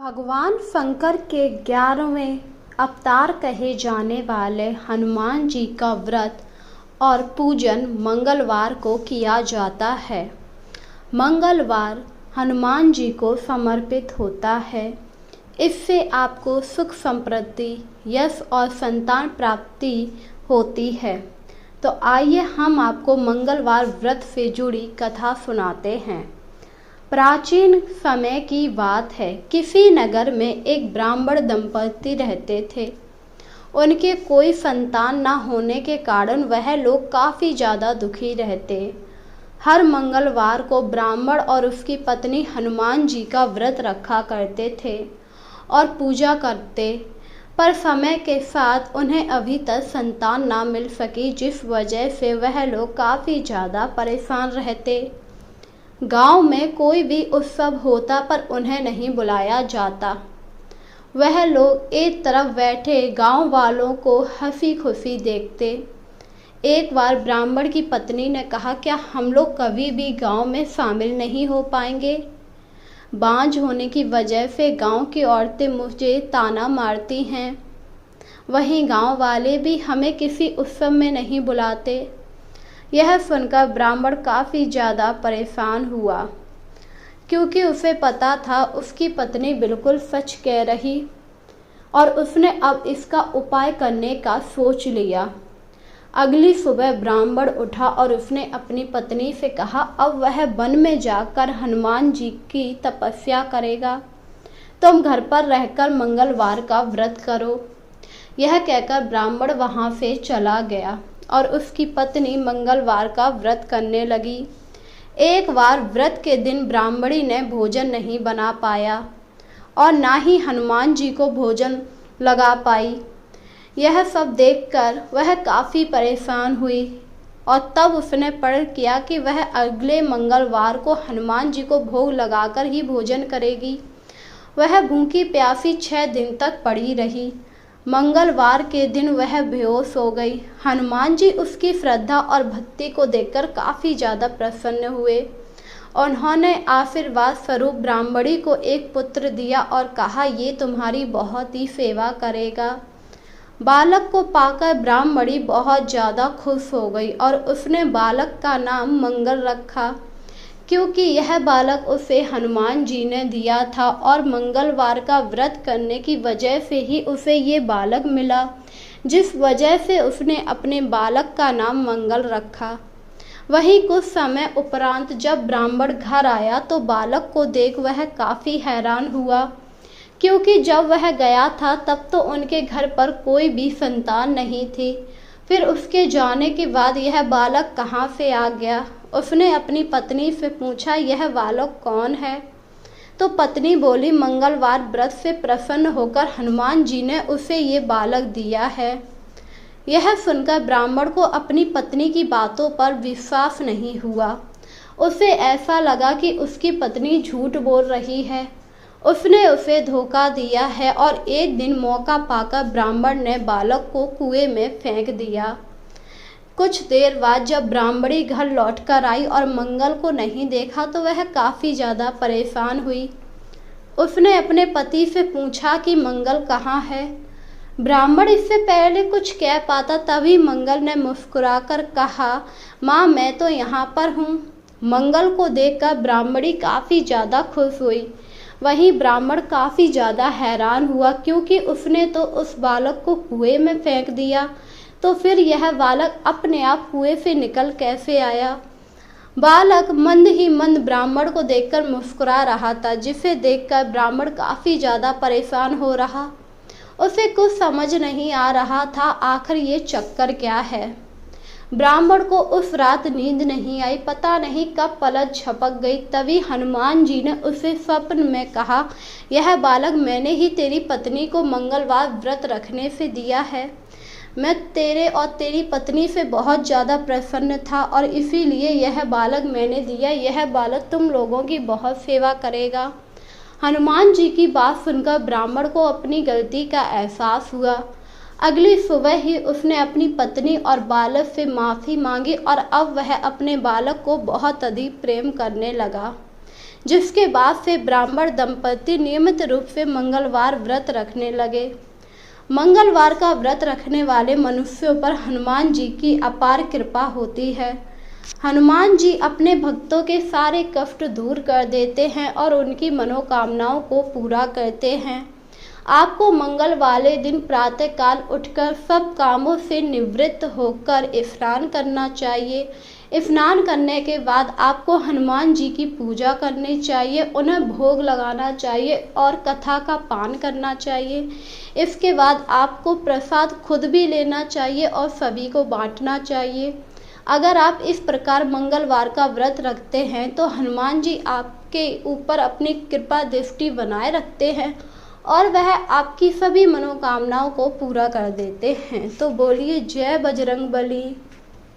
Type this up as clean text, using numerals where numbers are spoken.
भगवान शंकर के 11वें अवतार कहे जाने वाले हनुमान जी का व्रत और पूजन मंगलवार को किया जाता है। मंगलवार हनुमान जी को समर्पित होता है। इससे आपको सुख समृद्धि, यश और संतान प्राप्ति होती है। तो आइए हम आपको मंगलवार व्रत से जुड़ी कथा सुनाते हैं। प्राचीन समय की बात है। किसी नगर में एक ब्राह्मण दंपति रहते थे। उनके कोई संतान न होने के कारण वह लोग काफ़ी ज़्यादा दुखी रहते। हर मंगलवार को ब्राह्मण और उसकी पत्नी हनुमान जी का व्रत रखा करते थे और पूजा करते, पर समय के साथ उन्हें अभी तक संतान ना मिल सकी, जिस वजह से वह लोग काफ़ी ज़्यादा परेशान रहते। गांव में कोई भी उत्सव होता पर उन्हें नहीं बुलाया जाता। वह लोग एक तरफ बैठे गांव वालों को हंसी खुशी देखते। एक बार ब्राह्मण की पत्नी ने कहा, क्या हम लोग कभी भी गांव में शामिल नहीं हो पाएंगे? बांझ होने की वजह से गांव की औरतें मुझे ताना मारती हैं। वहीं गांव वाले भी हमें किसी उत्सव में नहीं बुलाते। यह सुनकर ब्राह्मण काफ़ी ज़्यादा परेशान हुआ, क्योंकि उसे पता था उसकी पत्नी बिल्कुल सच कह रही और उसने अब इसका उपाय करने का सोच लिया। अगली सुबह ब्राह्मण उठा और उसने अपनी पत्नी से कहा, अब वह वन में जाकर हनुमान जी की तपस्या करेगा। तुम घर पर रहकर मंगलवार का व्रत करो। यह कहकर ब्राह्मण वहां से चला गया और उसकी पत्नी मंगलवार का व्रत करने लगी। एक बार व्रत के दिन ब्राह्मणी ने भोजन नहीं बना पाया और ना ही हनुमान जी को भोजन लगा पाई। यह सब देखकर वह काफ़ी परेशान हुई और तब उसने प्रण किया कि वह अगले मंगलवार को हनुमान जी को भोग लगाकर ही भोजन करेगी। वह भूखी प्यासी 6 दिन तक पड़ी रही। मंगलवार के दिन वह बेहोश हो गई। हनुमान जी उसकी श्रद्धा और भक्ति को देखकर काफ़ी ज़्यादा प्रसन्न हुए। उन्होंने आशीर्वाद स्वरूप ब्राह्मणी को एक पुत्र दिया और कहा, ये तुम्हारी बहुत ही सेवा करेगा। बालक को पाकर ब्राह्मणी बहुत ज़्यादा खुश हो गई और उसने बालक का नाम मंगल रखा, क्योंकि यह बालक उसे हनुमान जी ने दिया था और मंगलवार का व्रत करने की वजह से ही उसे ये बालक मिला, जिस वजह से उसने अपने बालक का नाम मंगल रखा। वहीं कुछ समय उपरांत जब ब्राह्मण घर आया तो बालक को देख वह काफ़ी हैरान हुआ, क्योंकि जब वह गया था तब तो उनके घर पर कोई भी संतान नहीं थी। फिर उसके जाने के बाद यह बालक कहाँ से आ गया? उसने अपनी पत्नी से पूछा, यह बालक कौन है? तो पत्नी बोली, मंगलवार व्रत से प्रसन्न होकर हनुमान जी ने उसे ये बालक दिया है। यह सुनकर ब्राह्मण को अपनी पत्नी की बातों पर विश्वास नहीं हुआ। उसे ऐसा लगा कि उसकी पत्नी झूठ बोल रही है, उसने उसे धोखा दिया है और एक दिन मौका पाकर ब्राह्मण ने बालक को कुएं में फेंक दिया। कुछ देर बाद जब ब्राह्मणी घर लौटकर आई और मंगल को नहीं देखा तो वह काफ़ी ज़्यादा परेशान हुई। उसने अपने पति से पूछा कि मंगल कहाँ है। ब्राह्मण इससे पहले कुछ कह पाता तभी मंगल ने मुस्कुराकर कहा, माँ मैं तो यहाँ पर हूँ। मंगल को देखकर ब्राह्मणी काफ़ी ज़्यादा खुश हुई। वहीं ब्राह्मण काफ़ी ज़्यादा हैरान हुआ, क्योंकि उसने तो उस बालक को कुएं में फेंक दिया, तो फिर यह बालक अपने आप कुएं से निकल कैसे आया? बालक मंद ही मंद ब्राह्मण को देखकर मुस्कुरा रहा था, जिसे देखकर ब्राह्मण काफ़ी ज़्यादा परेशान हो रहा। उसे कुछ समझ नहीं आ रहा था आखिर ये चक्कर क्या है। ब्राह्मण को उस रात नींद नहीं आई। पता नहीं कब पलक झपक गई। तभी हनुमान जी ने उसे स्वप्न में कहा, यह बालक मैंने ही तेरी पत्नी को मंगलवार व्रत रखने से दिया है। मैं तेरे और तेरी पत्नी से बहुत ज़्यादा प्रसन्न था और इसीलिए यह बालक मैंने दिया। यह बालक तुम लोगों की बहुत सेवा करेगा। हनुमान जी की बात सुनकर ब्राह्मण को अपनी गलती का एहसास हुआ। अगली सुबह ही उसने अपनी पत्नी और बालक से माफ़ी मांगी और अब वह अपने बालक को बहुत अधिक प्रेम करने लगा। जिसके बाद से ब्राह्मण दंपति नियमित रूप से मंगलवार व्रत रखने लगे। मंगलवार का व्रत रखने वाले मनुष्यों पर हनुमान जी की अपार कृपा होती है। हनुमान जी अपने भक्तों के सारे कष्ट दूर कर देते हैं और उनकी मनोकामनाओं को पूरा करते हैं। आपको मंगल वाले दिन प्रातःकाल उठकर सब कामों से निवृत्त होकर स्नान करना चाहिए। स्नान करने के बाद आपको हनुमान जी की पूजा करनी चाहिए, उन्हें भोग लगाना चाहिए और कथा का पान करना चाहिए। इसके बाद आपको प्रसाद खुद भी लेना चाहिए और सभी को बांटना चाहिए। अगर आप इस प्रकार मंगलवार का व्रत रखते हैं तो हनुमान जी आपके ऊपर अपनी कृपा दृष्टि बनाए रखते हैं और वह आपकी सभी मनोकामनाओं को पूरा कर देते हैं। तो बोलिए जय बजरंगबली।